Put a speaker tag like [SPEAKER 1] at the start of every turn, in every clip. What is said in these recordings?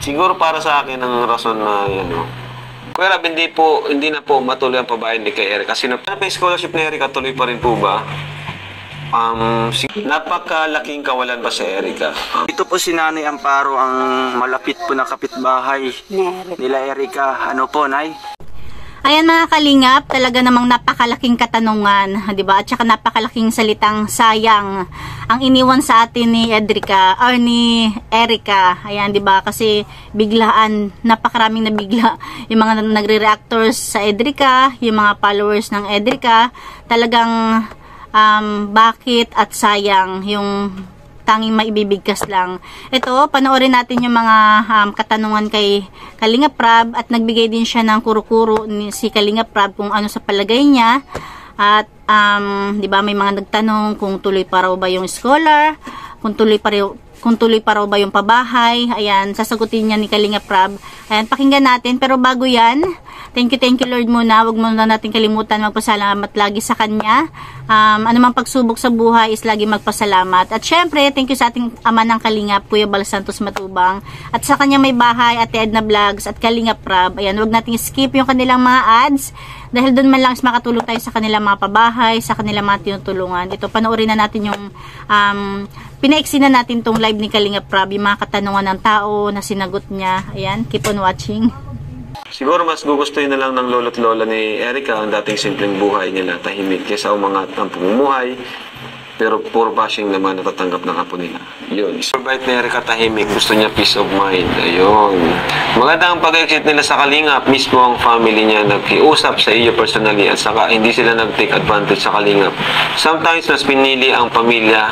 [SPEAKER 1] Siguro para sa akin ang rason na yan, no? Kuya Rab, hindi na po matuloy ang pabayan ni kay Erica. Kasi na pa yung scholarship ni Erica, tuloy pa rin po ba? Napakalaking kawalan ba si Erica?
[SPEAKER 2] Ito po si Nanay Amparo, ang malapit po na kapitbahay nila Erica. Ano po, Nay?
[SPEAKER 3] Ayan mga kalingap, talaga namang napakalaking katanungan, 'di ba? At saka napakalaking salitang sayang ang iniwan sa atin ni Edrica or ni Erica. Ayan, 'di ba? Kasi biglaan, napakaraming nabigla yung mga nagre-reactors sa Edrica, yung mga followers ng Edrica. Talagang bakit at sayang yung tanging maibibigkas lang. Ito, panoorin natin yung mga katanungan kay Kalinga Prab at nagbigay din siya ng kuro-kuro ni si Kalinga Prab kung ano sa palagay niya. At 'di ba may mga nagtanong kung tuloy pa raw ba yung scholar, kung tuloy pa raw ba yung pabahay. Ayan, sasagutin niya ni Kalinga Prab. Ayan, pakinggan natin. Pero bago yan, thank you Lord muna. Huwag muna natin kalimutan magpasalamat lagi sa Kanya. Anumang pagsubok sa buhay is lagi magpasalamat. At syempre, thank you sa ating ama ng Kalingap, Kuya Bal Santos Matubang. At sa kanya may bahay, Ate Edna Vlogs at Kalinga Prab. Ayan, huwag natin skip yung kanilang mga ads. Dahil doon man lang is makatulong tayo sa kanilang mga pabahay, sa kanilang mga tinutulungan. Ito, panoorin na natin yung pinaiksi na natin tong live ni Kalinga Prab, yung mga katanungan ng tao na sinagot niya. Ayan, keep on watching.
[SPEAKER 1] Siguro mas gugustuhin na lang ng lolo't lola ni Erica ang dating simpleng buhay nila, tahimik, kaysa umangat ang pamumuhay, pero puro bashing naman natatanggap ng apo nila. Yun. Survive ni Erica tahimik, gusto niya peace of mind. Ayun. Maganda ang pag-exit nila sa Kalingap, mismo ang family niya nagkiusap sa iyo personally at saka hindi sila nag-take advantage sa Kalingap. Sometimes mas pinili ang pamilya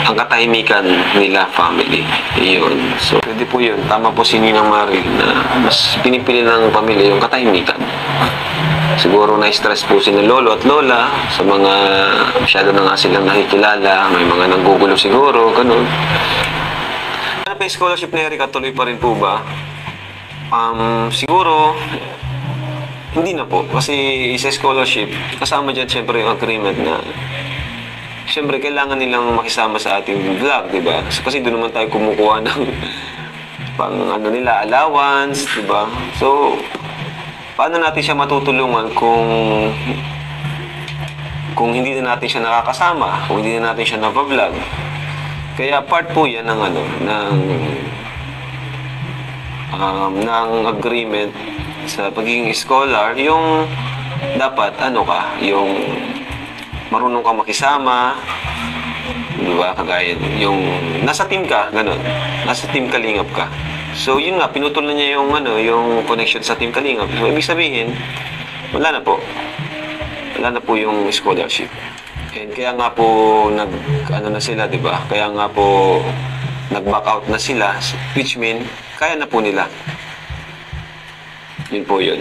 [SPEAKER 1] ang katahimikan nila, family. Ayun. So, pwede po yun. Tama po si Ninang Maril na mas pinipili ng pamilya yung katahimikan. Siguro na-stress po si lolo at lola sa mga masyado na nga silang nakikilala, may mga nanggugulo siguro, ganun. Ano pa yung scholarship ni Erica, tuloy pa rin po ba? Siguro, hindi na po. Kasi isa scholarship, kasama dyan syempre yung agreement na syempre kailangan nilang makisama sa ating vlog, di ba? Kasi doon naman tayo kumukuha ng pang ano nila, allowance, di ba? So, paano natin siya matutulungan kung hindi na natin siya nakakasama, kung hindi na natin siya napa-vlog? Kaya part po yan ng ng agreement sa pagiging scholar, yung dapat yung marunong ka makisama, di ba? Kagaya yung nasa team ka, ganun. Nasa team Kalingap ka. So, yun nga, pinutol na niya yung connection sa Team Kalingap. So, ibig sabihin, wala na po. Wala na po yung scholarship. And kaya nga po, na sila, di ba? Kaya nga po, nag-back out na sila, which mean, kaya na po nila. Yun po yun.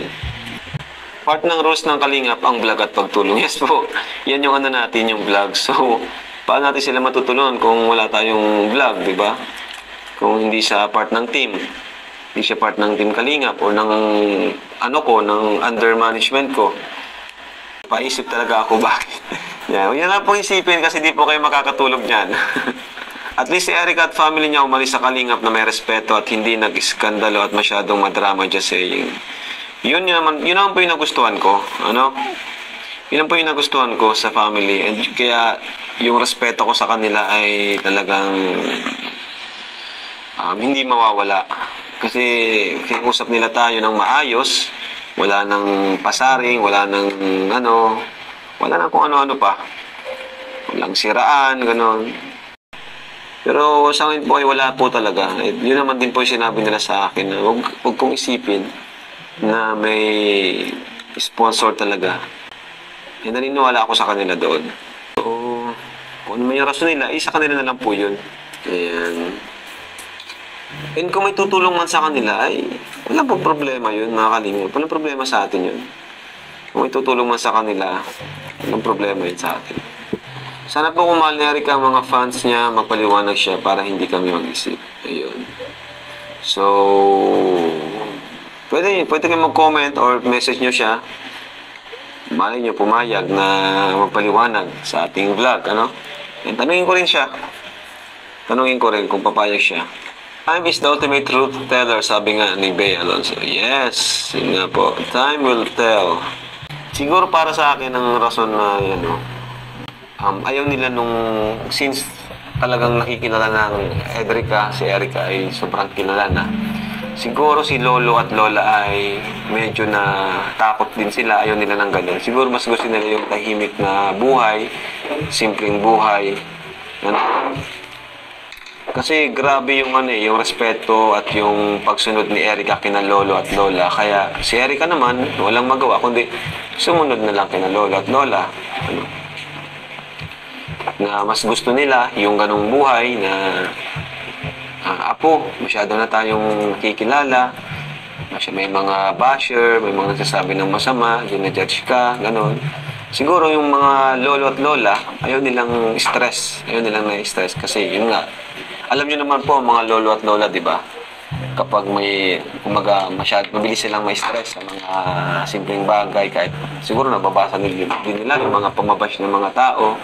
[SPEAKER 1] Part ng rules ng Kalingap, ang vlog at pagtulong. Yes po, yan yung natin, yung vlog. So, paano natin sila matutulungan kung wala tayong vlog, di ba? Kung hindi siya part ng team, hindi siya part ng Team Kalingap o ng ng under management ko. Paisip talaga ako bakit. Yan lang pong isipin kasi di po kayo makakatulog niyan. At least si Erica at family niya umalis sa Kalingap na may respeto at hindi nag-iskandalo at masyadong madrama just saying. Yun naman po yung nagustuhan ko. Yun po yung nagustuhan ko sa family. And kaya yung respeto ko sa kanila ay talagang hindi mawawala. Kasi kiusap nila tayo ng maayos, wala nang pasaring, wala nang wala nang kung ano-ano pa. Walang siraan, gano'n. Pero sa akin po ay wala po talaga. Yun naman din po yung sinabi nila sa akin na huwag kong isipin na may sponsor talaga. Naniniwala ako sa kanila doon. So, kung ano may rason nila, sa kanila na lang po yun. Ayan. And kung may tutulong man sa kanila, ay wala pong problema yun, mga Kalingap. Walang problema sa atin yun. Kung may tutulong man sa kanila, walang problema yun sa atin. Sana po kung mahal ni Erica ang mga fans niya, magpaliwanag siya para hindi kami mag-isip. Ayun. So, pwede kayo mag-comment or message nyo siya. Malay nyo pumayag na magpaliwanag sa ating vlog, And tanungin ko rin siya. Tanungin ko rin kung papayag siya. Time is the ultimate truth teller, sabi nga ni Bea Alonso. Yes, yun nga po. Time will tell. Siguro para sa akin ang rason na ayaw nila since talagang nakikilala ng si Erica ay sobrang kilala na. Siguro si Lolo at Lola ay medyo na takot din sila, ayaw nila ng ganun. Siguro mas gusto nila yung tahimik na buhay, simpleng buhay. Kasi grabe yung yung respeto at yung pagsunod ni Erica kina Lolo at Lola. Kaya si Erica naman, walang magawa kundi sumunod na lang kina Lolo at Lola. Na mas gusto nila yung ganung buhay na apo, masyado na tayong nakikilala. May mga basher, may mga nagsasabi ng masama, ginajudge ka, ganon. Siguro yung mga lolo at lola, ayaw nilang stress. Ayaw nilang na-stress kasi yun nga. Alam nyo naman po, mga lolo at lola, di ba? Kapag mabilis silang may stress sa mga simpleng bagay, kahit siguro nababasa din nila yung mga pamabash ng mga tao,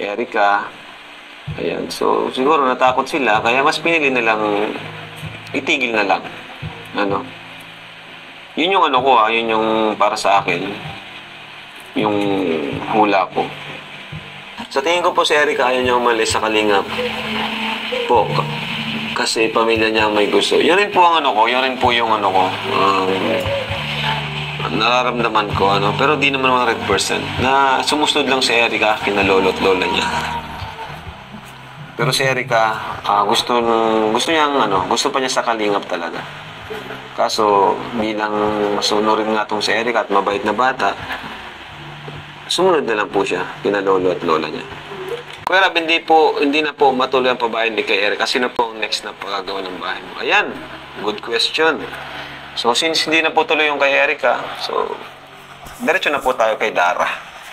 [SPEAKER 1] Erica, ayan. So, siguro natakot sila, kaya mas pinili nilang itigil na lang. Yun yung yun yung para sa akin, yung hula ko. Sa tingin ko po si Erica ayaw niya umalis sa Kalingap po. Kasi pamilya niya may gusto. Yun rin po ang yun rin po yung nararamdaman ko, pero di naman 100%. Na sumusunod lang si Erica kina lolo at lola niya. Pero si Erica, gusto pa niya sa Kalingap talaga. Kaso, bilang masunurin nga itong si Erica at mabait na bata, sumunod na lang po siya kina lolo at lola niya. Kuya Rab, hindi na po matuloy ang pabahay ni kay Erica. Sino po ang next na pagagawa ng bahay mo? Ayan, good question. So, since hindi na po tuloy yung kay Erica, so, diretso na po tayo kay Dara.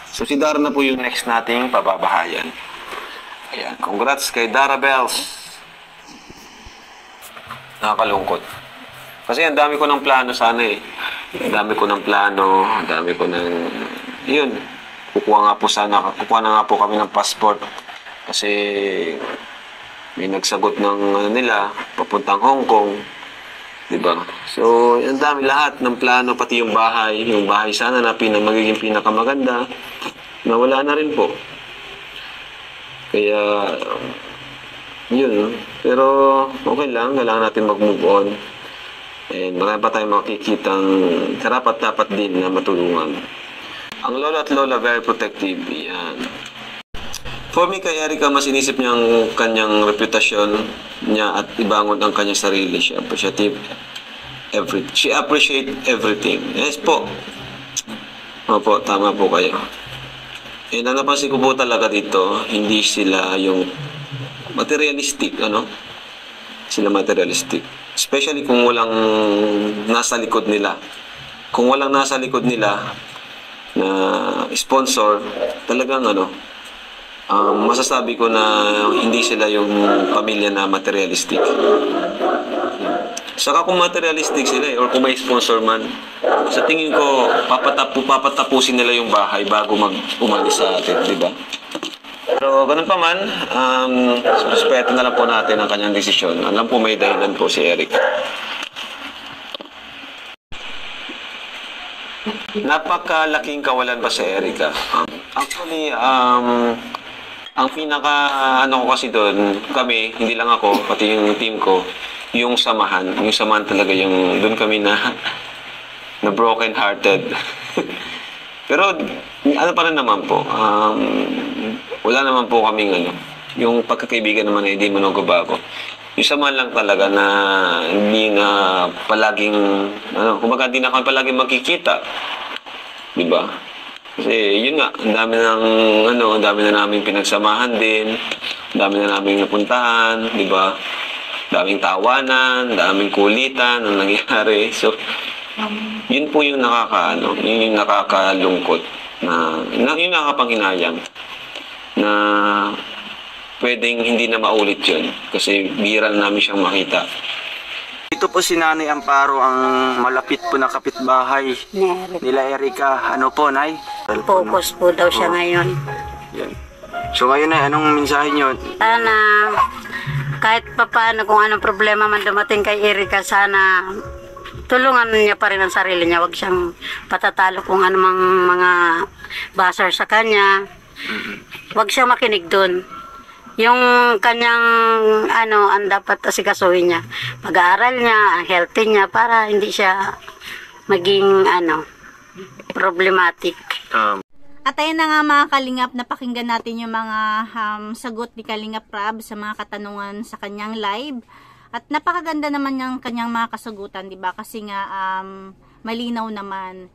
[SPEAKER 1] So, si Dara na po yung next nating pababahayan. Ayan, congrats kay Dara Bells. Nakakalungkot. Kasi ang dami ko ng plano sana eh. Ang dami ko ng plano, ang dami ko ng... Yun, kukuha na nga po kami ng passport. Kasi may nagsagot ng nila, papuntang Hong Kong. Diba? So, ang dami lahat ng plano, pati yung bahay. Yung bahay sana na magiging pinakamaganda. Nawala na rin po. Kaya, yun. Pero, okay lang. Kailangan natin mag-move on. And marami pa tayong makikitang karapat-dapat din na matulungan. Ang lola at lola, very protective. Yan. For me, kay Erica, mas inisip niya ang kanyang reputasyon niya at ibangon ang kanyang sarili. She appreciate everything. Yes po. Opo, tama po kayo. And ang napansin ko po talaga dito, hindi sila yung materialistic, Sila materialistic. Especially kung walang nasa likod nila. Kung walang nasa likod nila na sponsor, talagang masasabi ko na hindi sila yung pamilya na materialistic. Saka kung materialistic sila or kung may sponsor man, sa tingin ko papatapusin nila yung bahay bago umalis sa atin, di ba? Pero ganun pa man, respeto na lang po natin ang kanyang desisyon. Alam po may dahilan po si Eric. Napakalaking kawalan ba si Erica? Actually, ang pinaka ko kasi doon, kami, hindi lang ako, pati yung team ko, yung samahan talaga yung doon kami na broken hearted. Pero pa rin naman po, wala naman po kaming yung pagkakaibigan naman ay hindi man nagbabago. Yung samahan lang talaga na hindi na palaging kumbaga hindi na kami palaging magkikita. Di ba? Kasi yun nga, ang dami na namin pinagsamahan din, ang dami na namin napuntahan, di ba? Daming tawanan, daming kulitan ang nangyari. So, yun po yung yun yung nakakalungkot na yung nakakapanghinayang na pwedeng hindi na maulit yun kasi bihira na namin siyang makita.
[SPEAKER 2] Ito po si Nanay Amparo, ang malapit po na kapitbahay nila Erica. Ano po, Nay?
[SPEAKER 4] Focus po daw siya ngayon.
[SPEAKER 2] Yan. So ngayon, Nay, anong mensahe nyo?
[SPEAKER 4] Sana kahit papaano kung anong problema man dumating kay Erika, sana tulungan niya pa rin ang sarili niya. Huwag siyang patatalo kung anumang mga basher sa kanya. Huwag siyang makinig doon. Yung kanyang ang dapat asikasuhin niya, pag-aaral niya, ang healthy niya, para hindi siya maging problematic.
[SPEAKER 3] At ayun na nga mga Kalingap, napakinggan natin yung mga sagot ni Kalingap Rab sa mga katanungan sa kanyang live. At napakaganda naman yung kanyang mga kasagutan, di ba? Kasi nga malinaw naman,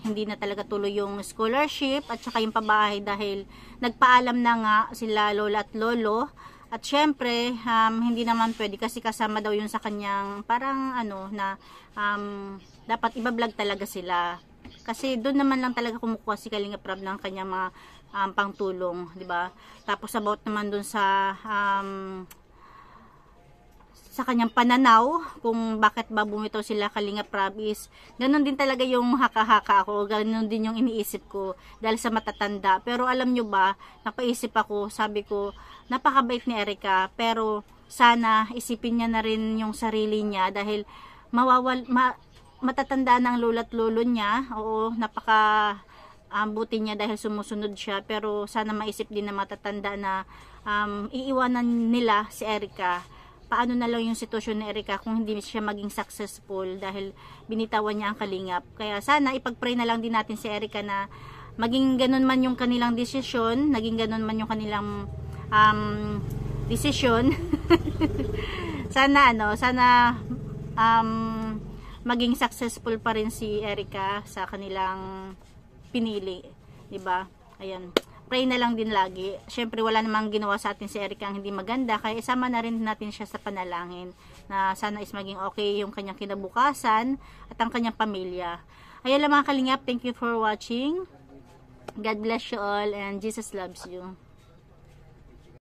[SPEAKER 3] hindi na talaga tuloy yung scholarship at saka yung pabahay dahil nagpaalam na nga sila lola at lolo. At syempre, hindi naman pwede kasi kasama daw yun sa kanyang parang dapat ibablog talaga sila. Kasi doon naman lang talaga kumukuha si Kalingap Rab ng kanyang mga pangtulong, di ba? Tapos about naman doon sa kanyang pananaw kung bakit ba bumitaw sila Kalingap Rab is ganun din talaga yung haka-haka ako, ganun din yung iniisip ko dahil sa matatanda. Pero alam nyo ba, napaisip ako, sabi ko, napakabait ni Erika, pero sana isipin niya na rin yung sarili niya dahil matatanda na ang lolo at lolo niya. Oo, buti niya dahil sumusunod siya, pero sana maisip din na matatanda na iiwanan nila si Erika. Paano na lang yung sitwasyon ni Erika kung hindi siya maging successful dahil binitawan niya ang Kalingap. Kaya sana ipag-pray na lang din natin si Erika na maging ganun man yung kanilang desisyon, naging ganun man yung kanilang desisyon. sana maging successful pa rin si Erika sa kanilang pinili, 'di ba? Ayan. Pray na lang din lagi. Syempre wala namang ginawa sa atin si Erika ang hindi maganda, kaya isama na rin natin siya sa panalangin na sana is maging okay yung kanyang kinabukasan at ang kanyang pamilya. Ayan lang mga Kalingap, thank you for watching. God bless you all and Jesus loves you.